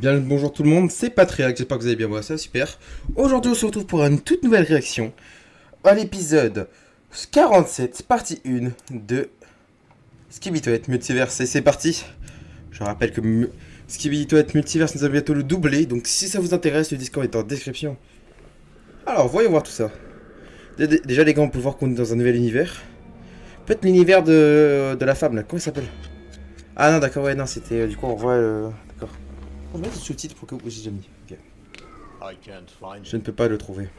Bien le bonjour tout le monde, c'est Patrick, j'espère que vous allez bien, moi ça super. Aujourd'hui on se retrouve pour une toute nouvelle réaction à l'épisode 47, partie 1 de Skibidi Toilet Multiverse. Et c'est parti. Je rappelle que Skibidi Toilet Multiverse nous a bientôt le doublé, donc si ça vous intéresse, le Discord est en description. Alors voyons voir tout ça. Déjà les gars, on peut voir qu'on est dans un nouvel univers. Peut-être l'univers de la femme là, comment il s'appelle? Ah non d'accord, ouais non c'était du coup on voit d'accord. On met des sous-titres pour que j'ai déjà mis. Ok. Je ne peux pas le trouver.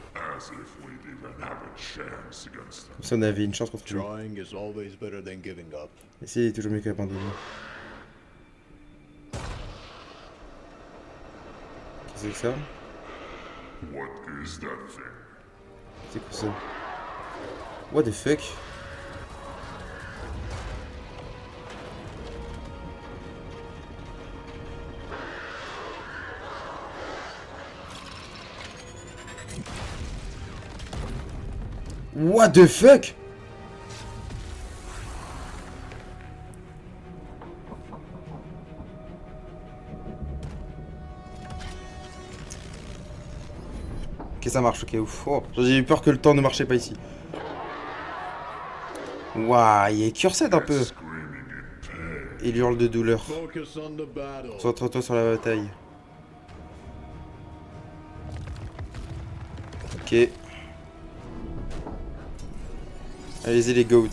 Comme ça on avait une chance contre lui. Essayer est toujours mieux qu'abandonner. Qu'est-ce que c'est que ça? C'est quoi ça? What the fuck? What the fuck? Ok, ça marche, ok, ouf. Oh, j'ai eu peur que le temps ne marchait pas ici. Waouh, il est cursed un peu. Il hurle de douleur. Concentre-toi sur la bataille. Ok. Allez-y les goats.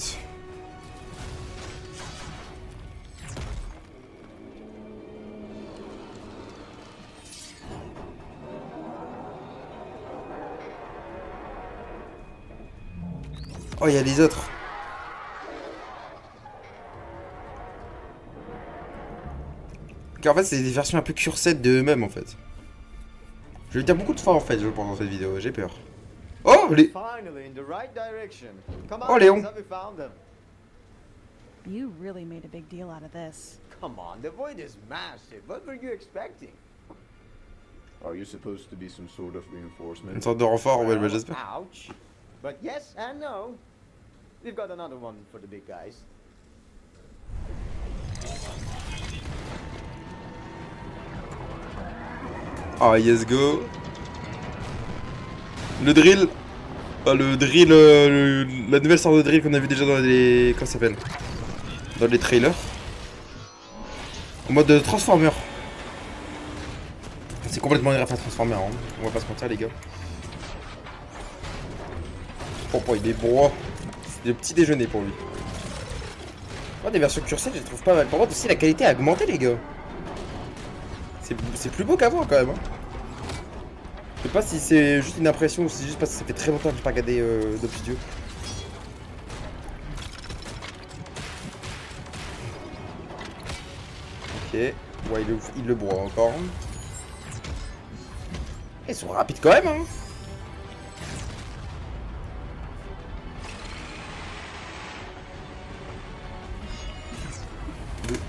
Oh, il y a les autres. En fait, c'est des versions un peu cursed de eux-mêmes en fait. Je vais dire beaucoup de fois en fait, je pense, dans cette vidéo. J'ai peur. Oh, les... Oh, Léon. You really made a big deal out of this. Come on, the void is massive. What were you expecting? Are you supposed to be some sort of reinforcement? Une sorte de renfort, ouais, bah, j'espère. Ouch. But yes and no. We've got another one for the big guys. Oh, yes, go. Le drill. Ah, le drill, la nouvelle sorte de drill qu'on a vu déjà dans les... Comment ça s'appelle? Dans les trailers. En mode Transformer. C'est complètement grave à Transformer, hein. On va pas se mentir, les gars. Oh, il est bon. C'est le petit déjeuner pour lui. Oh, des versions cursed, je les trouve pas mal. Par contre, aussi, la qualité a augmenté, les gars. C'est plus beau qu'avant, quand même. Hein. Je sais pas si c'est juste une impression ou si c'est juste parce que ça fait très longtemps que j'ai pas regardé d'Obsidio. Ok. Ouais, il le broie encore. Ils sont rapides quand même, hein.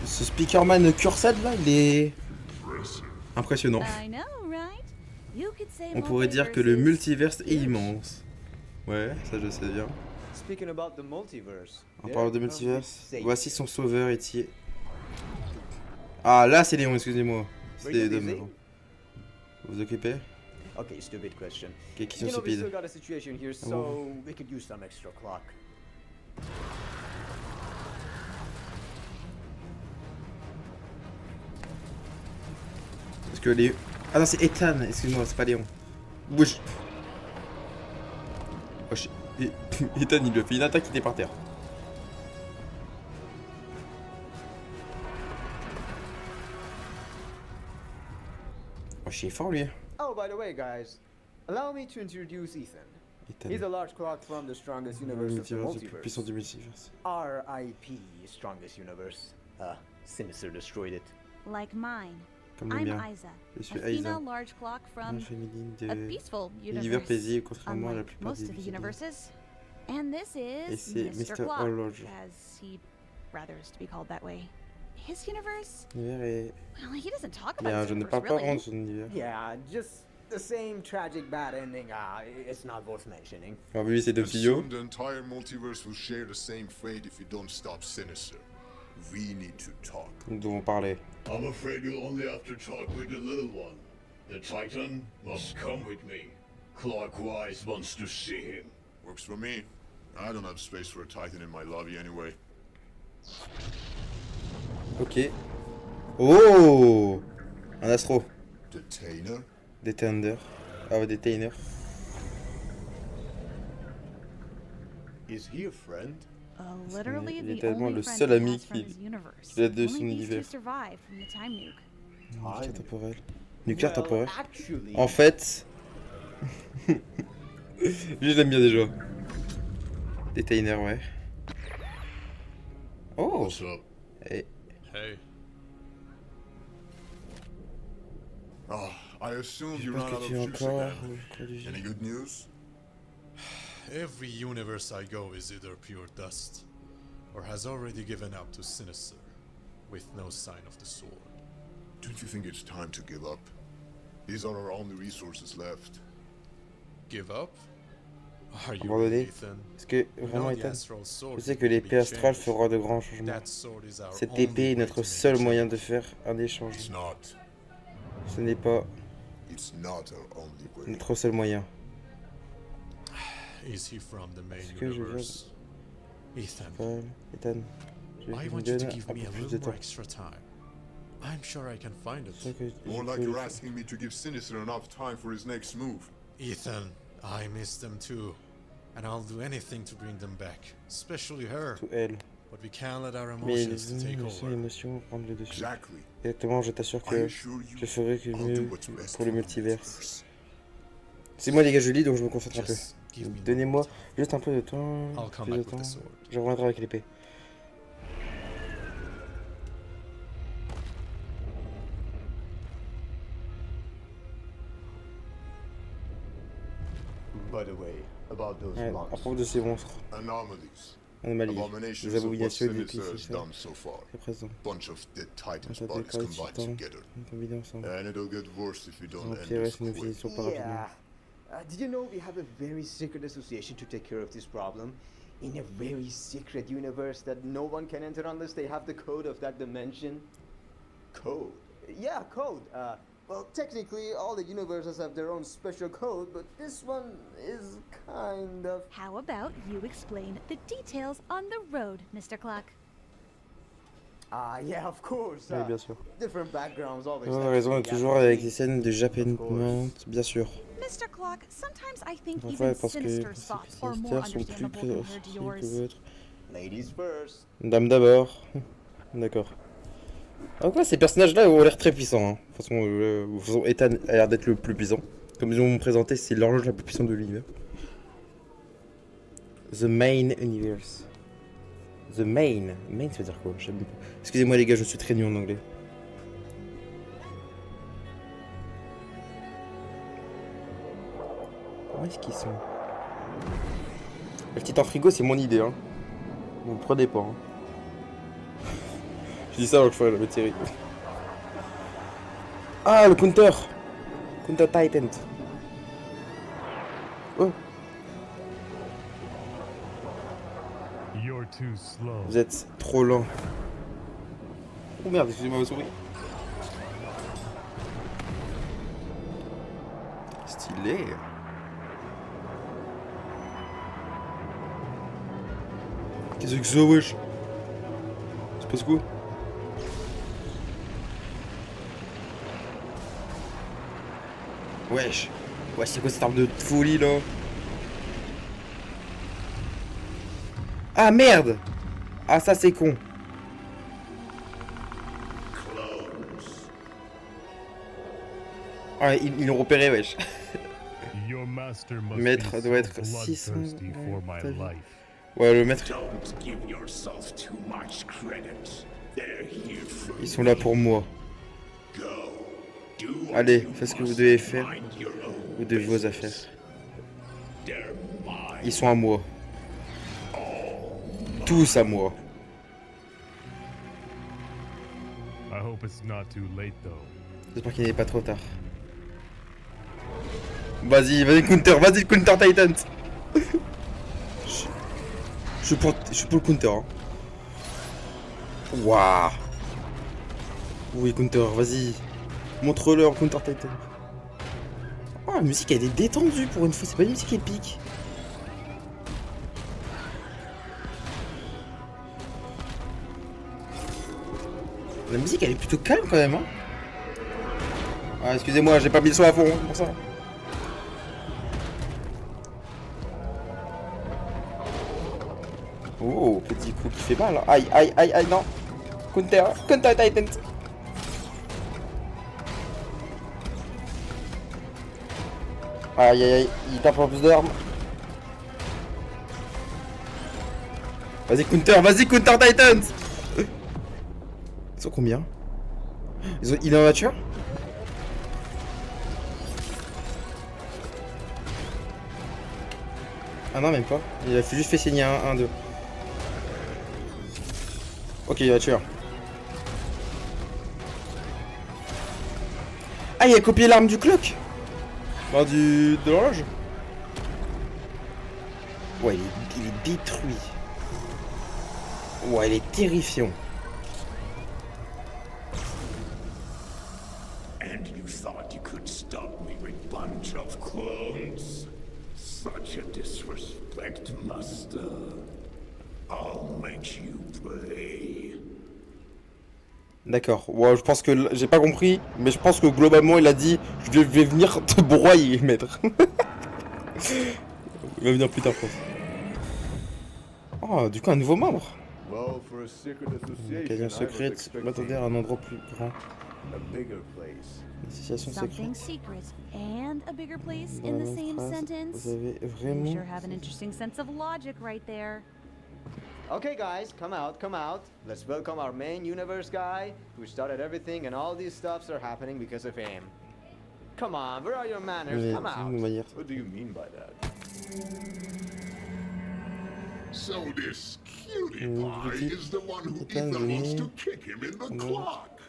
Ce Speakerman cursed là, il est impressionnant. On pourrait dire que le multiverse est immense. Ouais, ça je sais bien. Speaking about the multiverse. En parlant de multiverse, voici son sauveur Etier. Ah là c'est Léon, excusez-moi. C'est Dom. Vous vous occupez? Okay, stupid question. Ok, question We stupide. still got a situation here, so we could use some extra clock. Parce que les... Ah non, c'est Ethan, excuse-moi, c'est pas Léon. Bouge. Oh, Ethan, il lui a fait une attaque, il était par terre. Oh, je suis fort, lui. Oh, by the way, guys, allow me to introduce Ethan. Ethan. He's a large clock from the strongest universe of the Le plus puissant multiverse. du multiverse. R.I.P. strongest universe. Sinister destroyed it. Like mine. Comme le I'm mien. Isa, Je suis a Aiza. female large clock from Une féminine a de peaceful l'univers universe, paisible, contrairement à la unlike plupart most des of the univers. universes. And this Et is c'est Mr. Mr. Clock, Horloge. as he rathers to be called that way. His universe? L'univers est... Well, he doesn't talk Bien, about je his ne universe, parle pas vraiment really. de son univers. Yeah, just the same tragic bad ending. It's not worth mentioning. Alors lui, c'est Dom Studio. Soon the entire multiverse will share the same fate if you don't stop Sinister. We need to talk. Nous devons parler. I'm afraid you'll only have to talk with the little one. The Titan must come with me. Clark Wise wants to see him. Works for me. I don't have space for a Titan in my lobby anyway. Ok. Oh, un astro. Detainer? Détender. Ah ouais, détainer. Is he a friend? Literally Il est the tellement only le friend seul he ami has from qui- his universe. qu'il a de son Only these two univers. survived from the time nuke. Nucléaire temporel. Nucléaire Well, temporel. actually, En fait... Je l'aime bien déjà. Détainer, ouais. Oh. What's up? Et... Hey. Oh, I assumed Je you pense ran que out tu es of juice encore... again. Any good news? Every universe I go is either pure dust, or has already given up to Sinister, with no sign of the sword. Don't you think it's time to give up? These are our only resources left. Give up? Are you Abandonner? really, Ethan? Est-ce que You vraiment know the Ethan, astral sword je sais que can be l'épée astrale changed. fera de grands changements. That sword is our Cette only épée est way notre to make seul a moyen de change. faire un échange. It's not. Ce n'est pas It's not our only way. notre seul moyen. Is he from the main Est-ce que je universe? Ethan, Paul, Ethan, je I me want you donne to give un me peu a plus de little temps. more extra time. I'm sure I can find C'est it. vrai que More je like peux- you're asking me to give Sinister enough time for his next move. Ethan, I miss them too. And I'll do anything to bring them back, especially her. tout elle. But we can't let our Mais emotions to take over. l'émotion prendre le dessus. Exactly. Exactement, je t'assure I que assure you, je ferai que I'll do mieux what's best pour le for the multiverse. multiverse. C'est moi les gars, je lis donc je me concentre un peu. Just give me Donnez-moi more time. juste un peu de temps. I'll come Plus de back with temps. the sword. Je reviendrai avec l'épée. by the way, about those Ouais, à monks. propos de ces monstres, Anomalies. anomalies, Abominations les of what abominations des Sinister has pistes done so far. à présent. Bunch of dead Titans Un tas de bodies détails combined titans together. combinés ensemble. And it'll get worse if we don't end Empirer this si nous quick. finissons pas rapidement. Yeah. Did you know we have a very secret association to take care of this problem? In a very secret universe that no one can enter unless they have the code of that dimension? Code? Yeah, code. Well, technically, all the universes have their own special code, but this one is kind of... How about you explain the details on the road, Mr. Clark? Yeah, of course. Oui, bien sûr. Different backgrounds always. Vous have avez raison, to et be toujours avec des appreciated. scènes de japonnement, bien sûr. Mr. Clark, sometimes I think Parfois, even parce que Sinister's ces thoughts are more mystères sont plus understandable compared to précis que yours. votre. Ladies first. Dame d'abord. D'accord. Ah quoi, ces personnages-là ont l'air très puissants. Hein. De toute façon, Ethan a l'air d'être le plus puissant. Comme ils ont présenté, c'est l'horloge la plus puissante de l'univers. The Main Universe. The Main. Main, ça veut dire quoi? Je sais même pas. Excusez-moi les gars, je suis très nul en anglais. Où est-ce qu'ils sont? Le petit en frigo, c'est mon idée. Hein. Vous me prenez pas. Hein. Je dis ça alors que je ferai la série. Ah, le counter! Counter Titan. Oh, You're too slow. vous êtes trop lent. Oh merde, excusez-moi ma souris. Stylé. Qu'est-ce que c'est, wesh? C'est passe quoi? Wesh. Wesh, c'est quoi cette arme de folie là? Ah merde! Ah ça c'est con. Ah ils l'ont repéré, wesh. Your master must Maître be doit so être 600. bloodthirsty for my T'as vu? life. Ouais, le maître, Don't give yourself too much credit. They're here for ils sont là pour moi. go. Do what Allez, you faites ce que vous must devez to faire. mind your own Vous devez vos business. affaires. They're mine. Ils sont à moi. Tous à moi. I hope it's not too late though. J'espère qu'il n'est pas trop tard. Vas-y, vas-y counter, vas-y counter Titans. Je suis pour le counter. Hein. Waouh. Oui, Counter, vas-y. Montre-leur, Counter Titan. Oh, la musique, elle est détendue pour une fois. C'est pas une musique épique. La musique, elle est plutôt calme quand même, hein. Ah, excusez-moi, j'ai pas mis le son à fond, pour ça. Oh, petit coup qui fait mal. Aïe, aïe, aïe, aïe, non. Counter Titan. Aïe, aïe, aïe, il tape en plus d'armes. Vas-y, Counter Titans. Ils sont combien? Il est en voiture? Ah non, même pas. Il a juste fait saigner un, 2. Ok, il va tuer. Ah, il a copié l'arme du clock. Enfin, de l'horloge. Ouais, il est détruit. Ouais, il est terrifiant. And you thought you could stop me with bunch of clones? Such a disrespect, Master. I'll make you pay. D'accord. Ouais, je pense que j'ai pas compris, mais je pense que globalement il a dit je vais venir te broyer, maître. Il va venir plus tard, je pense. Oh, du coup un nouveau membre. Well, for a secret association, Occasion I was secrète. expecting M'attendais à un endroit plus grand. a bigger place. Association Something secrète. secret and a bigger place Dans in la the même same phrase, sentence. vous avez You vraiment. sure have an interesting sense of logic right there. Okay, guys, come out. Let's welcome our main universe guy who started everything, and all these stuffs are happening because of him. Come on, where are your manners? Mais Come out. d'une manière. What do you mean by that? So this cutie Mm, pie petit is the one who Titan Ethan wants venu. to kick him in the Mm. clock.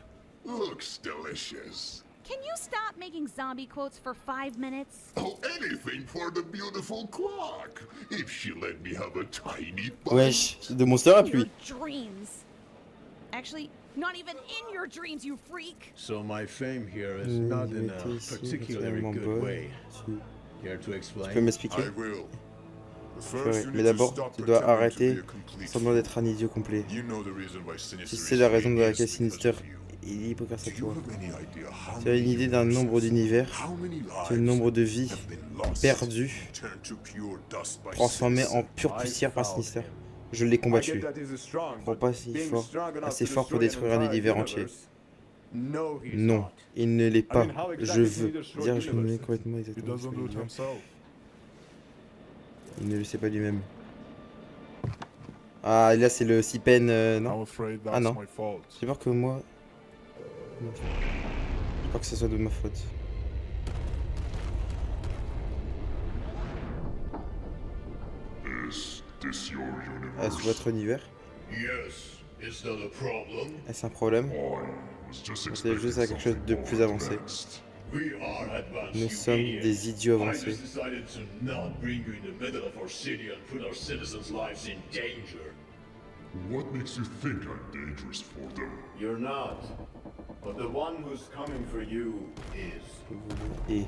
Looks delicious. Can you stop making zombie quotes for 5 minutes? Oh, anything for the beautiful clock. If she let me have a tiny bite. Wesh, c'est de Monster Up In your lui. dreams. Actually, not even in your dreams, you freak. So my fame here is Mm, not in mettez a ici, particularly naturellement good bonne. way. Tu Care to peux explain? m'expliquer? I will. The Ouais, first you mais need to d'abord, stop tu dois pretending to arrêter be a complete semblant fool. d'être un idiot complet. You know the reason why Sinister Tu sais is la raison free de is laquelle because Sinister of you. est libre grâce à Do you toi. have any idea how Tu as une many idée d'un nombre universes, d'univers, how many du lives nombre de vies have been lost, perdues, turned to pure dust by transformées en Sinister? pure poussière par I found Sinister. him. Je l'ai I combattu. get that he's strong, Je crois but pas si being fort, strong enough assez to fort pour destroy détruire un entire univers entier. universe? No, he's Non, not. il ne l'est pas. I mean, how Je exactly veux can he destroy dire, je ne l'ai universes? complètement He exactement. ce doesn't que do je it veux dire. himself. Il ne le sait pas lui-même. Ah, et là c'est le Sipen, I'm non? afraid Ah that's non. my fault. J'ai peur que moi. Non. J'ai peur que ce soit de ma faute. Is this your Est-ce universe? votre univers? Yes. Is that a problem? Est-ce un problème? I was just C'est juste à quelque chose de plus avancé. We are advanced. Nous you sommes idiot. des idiots I avancés. just decided to not bring you in the middle of our city and put our citizens' lives in danger. What makes you think I'm dangerous for them? You're not. But the one who's coming for you is Et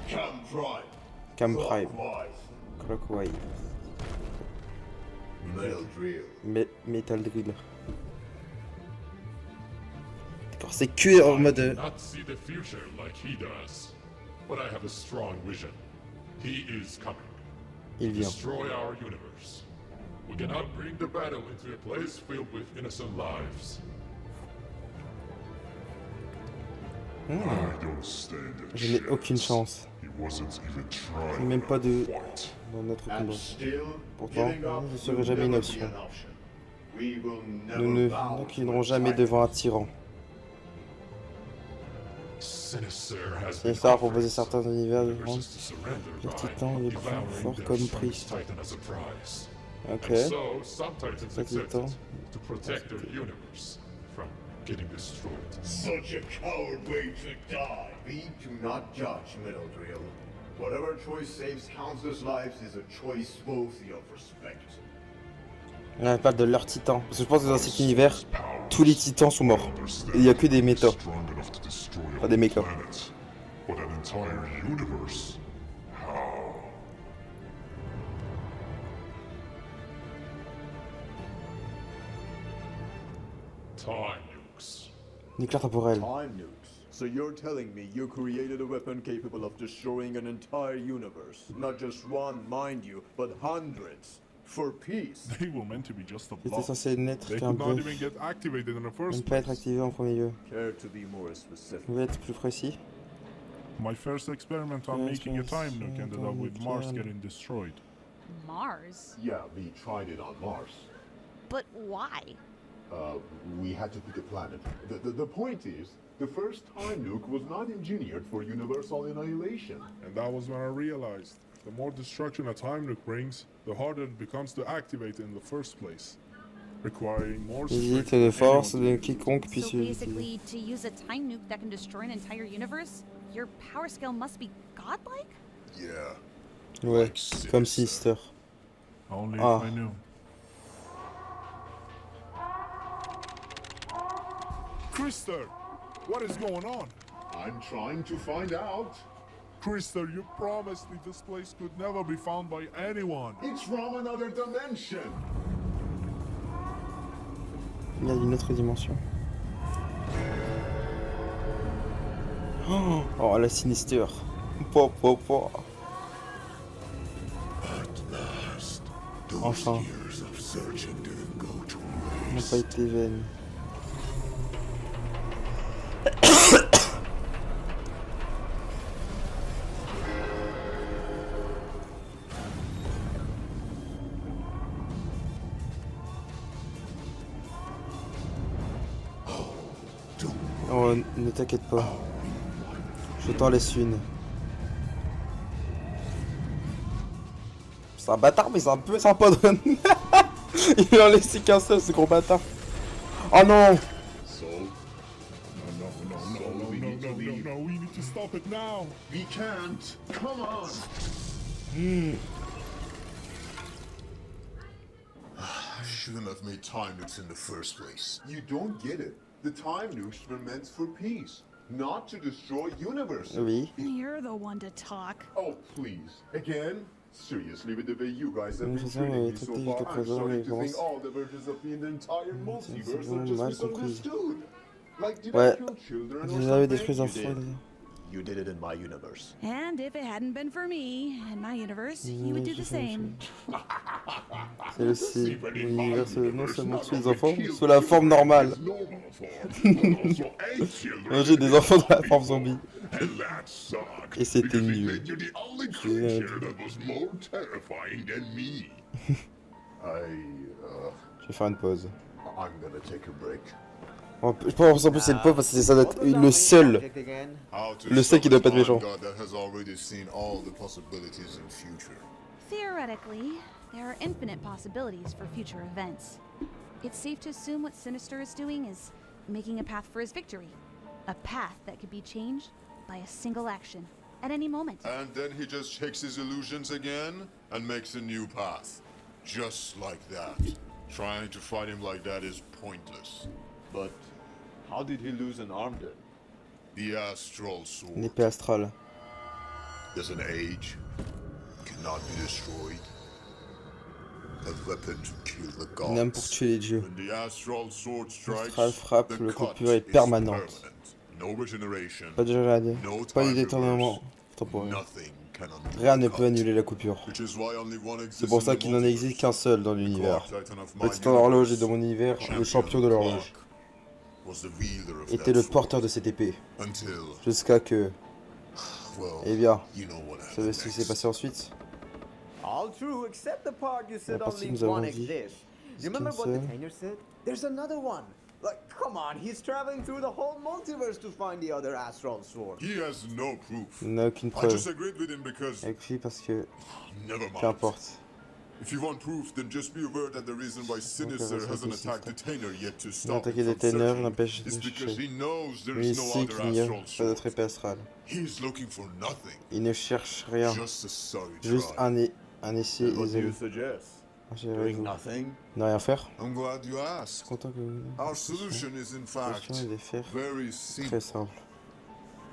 Cam Prime. Cam Prime, Clockwise. Clockwise, Metal Drill. Metal Drill. D'accord, c'est que en mode. Not see the future like he does, but I have a strong vision. He is coming. Il vient. Destroy our universe. We cannot bring the battle into a place filled with innocent lives. I don't stand a Je n'ai chance. aucune chance. He wasn't even trying. Même pas de. What? Dans notre And combat. still, Pourtant, giving up ce serait will jamais une never be option. an option. We will Nous never ne bow n'inclinerons to a jamais tyrant. devant un tyran. Sinister has C'est been ça a proposé offered certains univers de universes rendre to surrender le by titan le plus devouring fort their comme strongest prix. Titan as a prize. Ok. And so, some Titans Ça, c'est le accepted temps. to protect their universe from getting destroyed. Such a coward way to die. We do not judge, Metal Drill. Whatever choice saves countless lives is a choice worthy of respect. On parle de leurs titans. Parce que je pense que dans cet univers, tous les titans sont morts. Et il n'y a que des méta. Strong enough to destroy Pas des méca. planet, but an entire universe. How? Time nukes. Nucléaire temporel. Time nukes. So you're telling me you created a weapon capable of destroying an entire universe? Not just one, mind you, but hundreds. For peace. They were meant to be just a C'était block. censé n'être They qu'un could not bœuf. even get activated in the Ne first pas être place. activé en premier lieu. Care to be more specific? Vous pouvez être plus précis? My first experiment on Yes, making a yes, time nuke ended up with Mars nuclear. getting destroyed. Mars? Yeah, we tried it on Mars. But why? We had to pick a planet. The point is, the first time nuke was not engineered for universal annihilation. And that was when I realized the more destruction a time nuke brings, the harder it becomes to activate in the first place, requiring more Visite strength de than force anyone de to use. quiconque So puisse utiliser. basically, to use a time nuke that can destroy an entire universe, your power scale must be godlike? Yeah. Ouais, Like comme Sinister. Sinister. Only Ah. if I knew. Krister! What is going on? I'm trying to find out. Krister, you promised me this place could never be found by anyone. It's from another dimension. Il y a une autre dimension. Oh, la Sinister. Po, po, po. Enfin. Years of searching didn't go to On n'a pas été vaine. Oh, ne t'inquiète pas. Je t'en laisse une. C'est un bâtard, mais c'est un peu sympa de... Il en laissé qu'un seul, ce gros bâtard. Oh non! So? No, we need to leave. No, we need to stop it now. We can't. Come on. I shouldn't have made time nukes in the first place. You don't get it. The time nukes were meant for peace, not to destroy universes. Oui. You're the one to talk. Oh, please. Again? Seriously, with the way you guys have Nous been faisons treating me traiter so jusqu'à far, I'm présent starting les to think gens. all the versions of me in the entire multiverse vraiment are just mal compris. misunderstood. Like, did Ouais. I kill children or Vous avez something? détruit les You enfants. did. You did it in my universe. And if it hadn't been for me and my universe, you would do the same. C'est le C. L'univers non seulement tue les enfants, sous la forme normale. J'ai des enfants dans la forme zombie. And that sucked. Et c'était because it nul. made you the only creature that was more terrifying than me. Je vais faire une pause. I'm gonna take a break. Je pense en plus c'est une pause parce que ça doit être le seul. Le seul qui doit pas être méchant. God that has already seen all the possibilities in future. Theoretically, there are infinite possibilities for future events. It's safe to assume what Sinister is doing is making a path for his victory. A path that could be changed by a single action at any moment. And then he just shakes his illusions again and makes a new path. Just like that. Trying to fight him like that is pointless. But how did he lose an arm then? The astral Une sword. épée astrale. There's an age. Cannot be destroyed. A weapon to kill the Une âme gods. pour tuer les dieux. When the astral sword strikes, Astral frappe, the le cut coupure est is permanente. permanent. No regeneration. Pas de gradé. No Pas de time détournement reverse. temporaire. Nothing can undo Rien ne the peut cut. annuler la coupure. Which is why only one exists C'est pour ça in the qu'il n'en multiverse. existe qu'un seul dans The l'univers. Clock Titan of Le my titan d'horloge est universe, de mon univers, le champion champion de of the l'horloge. clock, was the wielder of Était that le sword. porteur de cette épée. Until, Jusqu'à que... well, Eh bien, you know what vous savez ce qui s'est passé ensuite? All true, except the part you said La partie only que nous avons one dit. exists. You remember what seul. the Tainer said? There's another one. Like, come on, he's traveling through the whole multiverse to find the other astral sword. He has no proof. Il n'a aucune I preuve. just agreed with him because, Avec lui parce que... never mind. Qu'importe. If you want proof, then just be aware that the reason why Sinister ça, hasn't c'est attacked the Sinister. Tainer yet to Il a stop attaqué him des from ténèbres, searching n'empêche is de because chercher. he knows there Mais il is no sait other qu'il n'y a astral pas sword. d'autre épée astrale. He's looking for nothing. Il ne cherche rien. Just a sorry Juste try. un essai What do you isolé. suggest? J'ai Doing raison. nothing? Ne rien faire. I'm glad you Je asked. suis content que Our la solution is in solution fact est de faire very très simple. simple.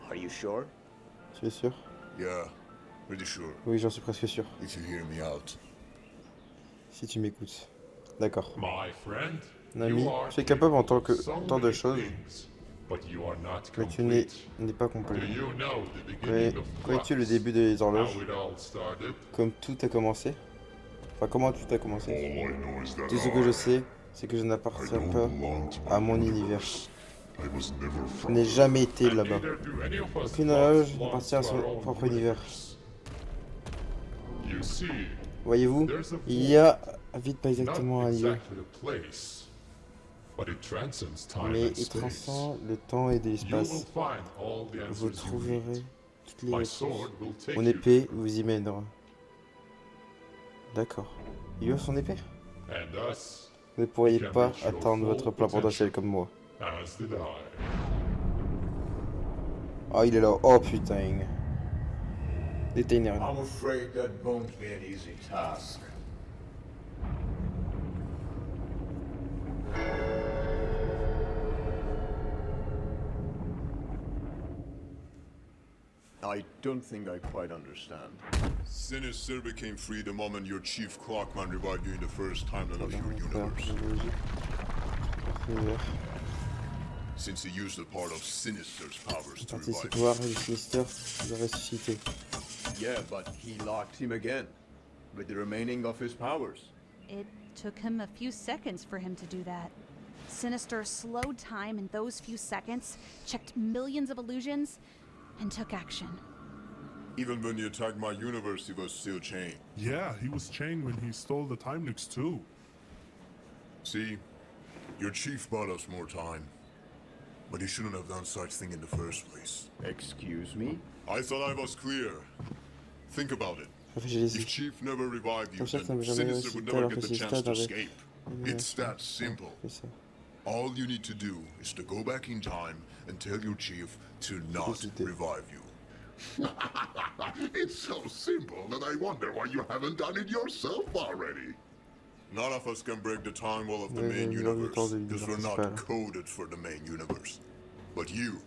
Are you sure? Tu es sûr? Yeah, pretty sure. Oui, j'en suis presque sûr. If you hear me out. Si tu m'écoutes. D'accord. My friend, Nami, you are tu es capable en tant que so tant de many choses, things, but you are not mais tu n'es complete. pas Do complet. you know the beginning of Connais-tu le clocks? début des How horloges? it all started? Comme tout a commencé? Enfin, comment tout a Oh, All commencé? I know is that Tout ce que je I sais, c'est que je n'appartiens pas belong to à my mon universe. univers. I was never Je from n'ai jamais été And là-bas. neither do any of us Aucune clocks horloge belong n'appartient à to son our own propre univers. universe. You see, Voyez-vous, there's a il y a vite pas not exactement un lieu, exactly a place, but it transcends time mais and il space. transcend le temps et de You will l'espace. find all the Vous answers you trouverez need. toutes les My réponses. sword will take Mon you épée there, vous y mènera. D'accord. Il a son épée? and us, Vous ne pourriez can pas reach your atteindre full votre plein potentiel comme moi. as did I. Ah, il est là. Oh putain. Détainer. I'm afraid that won't be an easy task. I don't think I quite understand. Sinister became free the moment your chief Clockman revived you in the first timeline of your universe. Since he used a part of Sinister's powers to Partie de ses revive pouvoirs du Sinister de ressusciter. Yeah, but he locked him again. With the remaining of his powers. It took him a few seconds for him to do that. Sinister slowed time in those few seconds, checked millions of illusions, and took action. Even when he attacked my universe, he was still chained. Yeah, he was chained when he stole the time nukes too. See, your chief bought us more time. But he shouldn't have done such thing in the first place. Excuse me? I thought I was clear. Think about it. If Réfléchis-y. Chief never revived you, Comme chef then n'avait jamais Sinister would ressuscité never alors get que the Sinister chance to n'avait escape. It's that simple. C'est ça. All you need to do is to go back in time and tell your chief to not Ressusciter. revive you. It's so simple that I wonder why you haven't done it yourself already. None of us can break the time wall of the Ouais, main ouais, dans le universe temps de because we're l'univers not principal. coded for the main universe. But you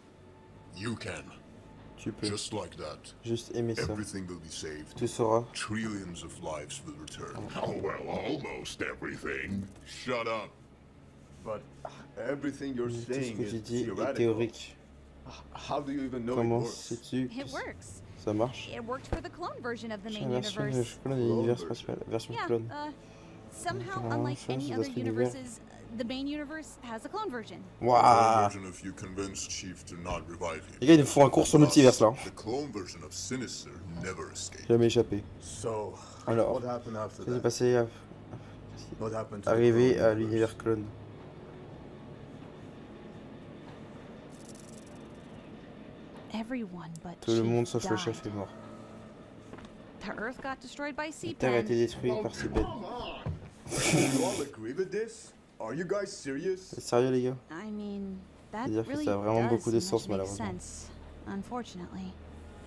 can. Tu peux Just like that, juste aimer ça. everything will be saved. Tu sauras. Trillions of lives will return. Oh, well, almost everything. Shut up. But everything you're Tout ce saying que tu is dis est theoretical. théorique. How do you even know it Comment works? sais-tu que It works. ça marche? It worked for the clone version of the C'est main la version de universe. clone de l'univers principal, version Yeah, clone. somehow, Différentes unlike choses any dans other cet univers. universes, the main universe has a clone version. The clone Waouh! version of you convinced Chief to not revive him. Les gars, ils nous font un cours sur multivers là. The clone version of Sinister never escaped. Jamais échappé. So, Alors, what happened after qu'est-ce qui s'est that? passé à What happened to the arriver clone à universe? l'univers clone? Everyone but Tout le Chief monde sauf le died. chef est mort. The Earth got destroyed by La Terre a été Sea-Pen. détruite par ces bêtes. You all agree with this? Are you guys serious? C'est sérieux les gars? I mean, that C'est-à-dire que really ça a vraiment does beaucoup de much sens, make malheureusement. sense, unfortunately.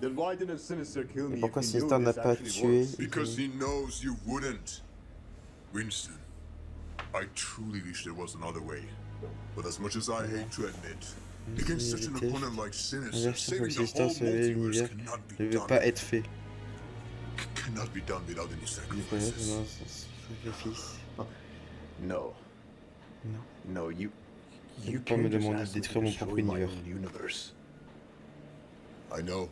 Then why didn't Sinister kill me Et pourquoi if he knew Sinister n'a this pas actually tué? works? Because he knows you wouldn't. Winston, I truly wish there was another way. But as much as I hate to admit, against such an Éviter. opponent like La Sinister, version comme saving the Sinister whole sauver multiverse l'univers cannot ne be veut done. pas être fait. Cannot be done without any Du projet, sacrifices. non, sacrifice. No. Non. No, you peux you pas me can't just demander de ask me to détruire mon propre destroy my univers. own universe. I know,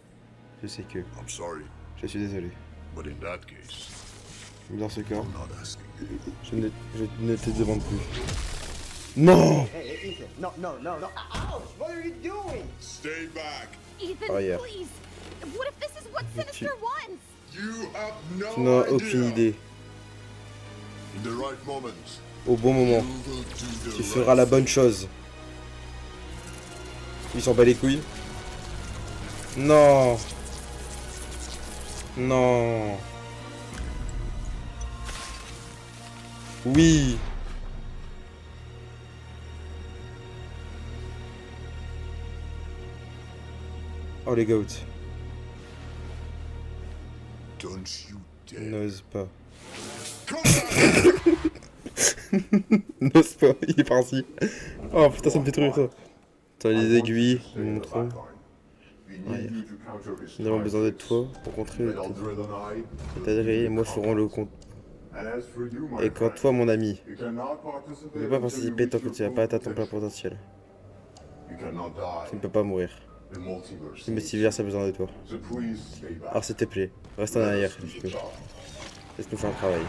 Je sais que, I'm sorry, je suis désolé. but in that case, Dans ce cas, I'm not asking you. je ne te demande plus. Non! Hey, Ethan, no, no, no, no. Ouch! What are you doing? Stay back. Ethan, Oh, yeah. please! What if this is what Mais tu- Sinister wants? You have Tu no n'as aucune idea. idée. In the right moment, Au bon moment, you will do the tu right feras la thing. bonne chose. Il s'en bat les couilles. Non! Non! Oui! Oh les goats, Don't you dare. n'ose pas. N'ose pas, il est parti. Oh putain, ça me fait trop rire ça. T'as les aiguilles, nous montrons. Ouais. Nous avons besoin de toi pour contrer le Tadri et moi ferons le compte. Et quant toi, mon ami, ne peux pas participer tant que tu n'as pas atteint ton plein potentiel. Tu ne peux pas mourir. Le multivers a besoin de toi. Alors s'il te plaît, reste en arrière. Laisse-nous faire un travail.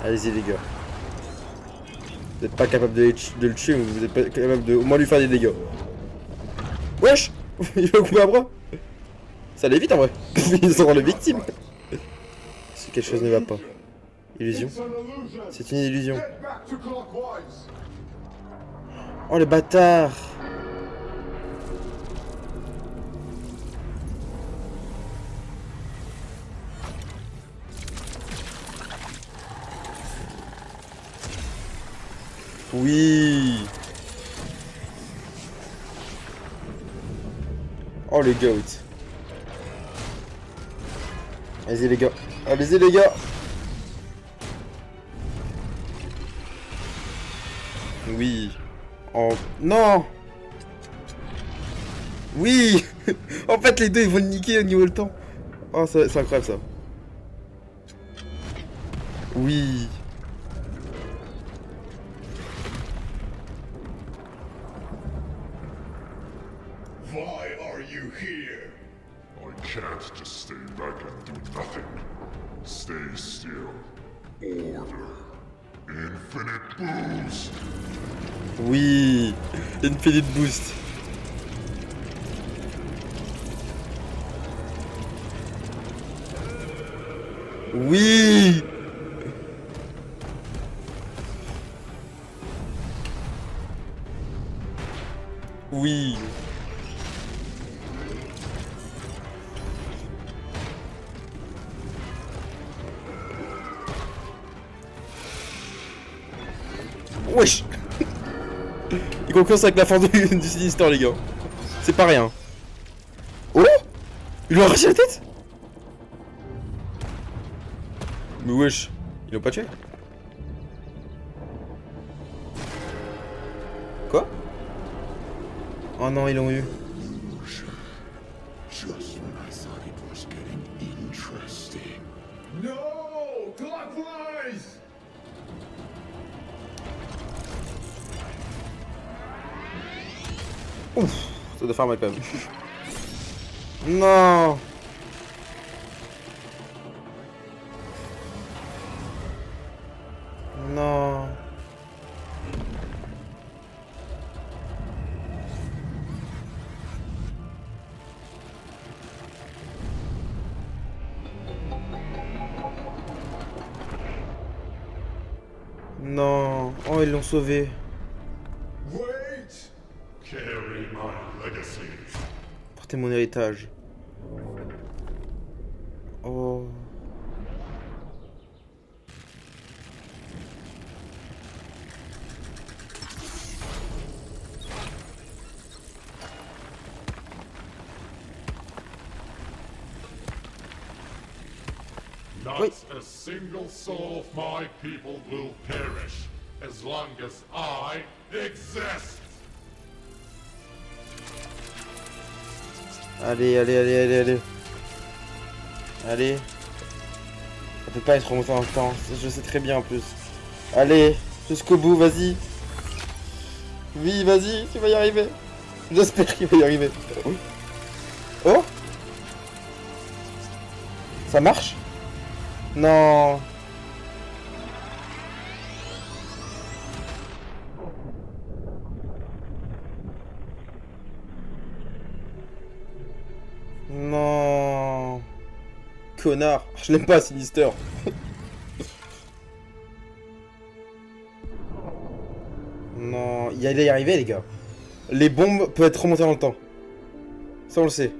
Allez-y les gars. Vous n'êtes pas capable de le tuer, mais vous êtes pas capable de au moins lui faire des dégâts. Wesh. Il va couper un bras. Ça allait vite en vrai. Ils sont les victimes. Si quelque chose ne va pas. Illusion. C'est une illusion. Oh le bâtard. Oui. Oh les goats. Allez-y les gars. Allez-y les gars. Oui. Oh non. Oui. En fait les deux ils vont le niquer au niveau du temps. Oh c'est incroyable ça. Oui. Why are you here? I can't just stay back and do nothing. Stay still. Order. Infinite boost. Oui. Infinite boost. Oui. Oui. Wesh. Il concurrence avec la force du Sinister les gars. C'est pas rien. Oh. Il lui a arraché la tête. Mais wesh. Ils l'ont pas tué. Quoi? Oh non, ils l'ont eu. Just when I thought it was getting interesting. No! Clockwise! Ouf, ça doit faire mal quand même. Non. Non. Non. Oh, ils l'ont sauvé. Wait! Carry my legacy. Portez mon héritage. Oh. Not a single soul of my people will perish as long as I exist. Allez, allez, allez, allez, allez. Allez. Ça peut pas être remonté en temps. Je sais très bien en plus. Allez, jusqu'au bout, vas-y. Oui, vas-y, tu vas y arriver. J'espère qu'il va y arriver. Oh. Ça marche? Non. Non. Connard. Je l'aime pas, Sinister. Non. Il allait y arriver, les gars. Les bombes peuvent être remontées dans le temps. Ça, on le sait.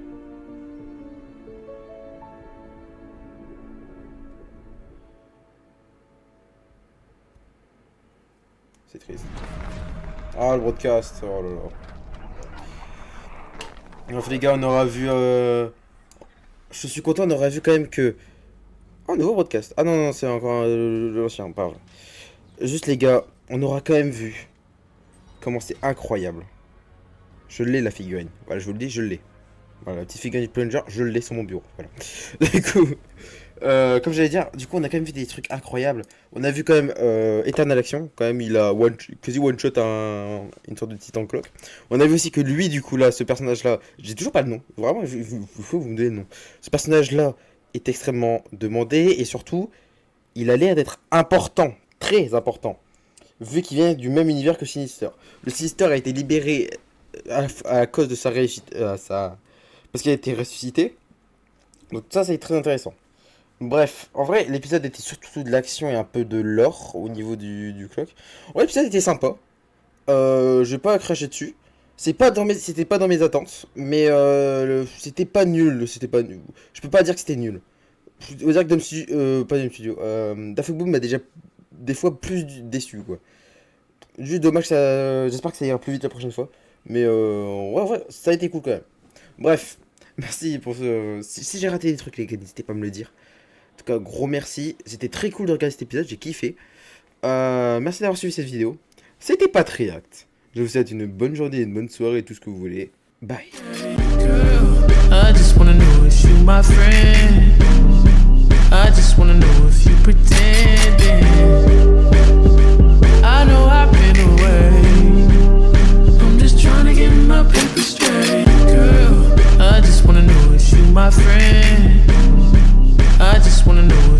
C'est triste. Ah, le broadcast. Oh là là. Bref les gars, on aura vu... Je suis content, on aura vu quand même que... Oh, nouveau broadcast. Ah non, c'est encore l'ancien, pas vrai. Juste les gars, on aura quand même vu comment c'est incroyable. Je l'ai la figurine. Voilà, je vous le dis, je l'ai. Voilà, la petite figurine de Plunger, je l'ai sur mon bureau. Voilà. Du coup, comme j'allais dire, du coup, on a quand même vu des trucs incroyables. On a vu quand même Eternal Action. Quand même, il a quasi one shot une sorte de Titan Clock. On a vu aussi que lui, du coup, là, ce personnage-là, j'ai toujours pas le nom. Vraiment, il faut que vous me donniez le nom. Ce personnage-là est extrêmement demandé et surtout, il a l'air d'être important, très important, vu qu'il vient du même univers que Sinister. Le Sinister a été libéré à cause de sa réussite, parce qu'il a été ressuscité. Donc ça, c'est très intéressant. Bref, en vrai, l'épisode était surtout de l'action et un peu de lore au niveau du clock. Ouais, l'épisode était sympa. Je vais pas cracher dessus. C'était pas dans mes attentes, mais c'était pas nul. Je peux pas dire que c'était nul. Je veux dire que Daft Boom m'a déjà des fois plus déçu quoi. Juste dommage, j'espère que ça ira plus vite la prochaine fois. Mais ouais, ça a été cool quand même. Bref, merci pour ce... Si j'ai raté des trucs les gars, n'hésitez pas à me le dire. En tout cas, gros merci. C'était très cool de regarder cet épisode, j'ai kiffé. Merci d'avoir suivi cette vidéo. C'était Patriact. Je vous souhaite une bonne journée, une bonne soirée, tout ce que vous voulez. Bye. I just wanna know if you my friend. I just wanna know if you pretending.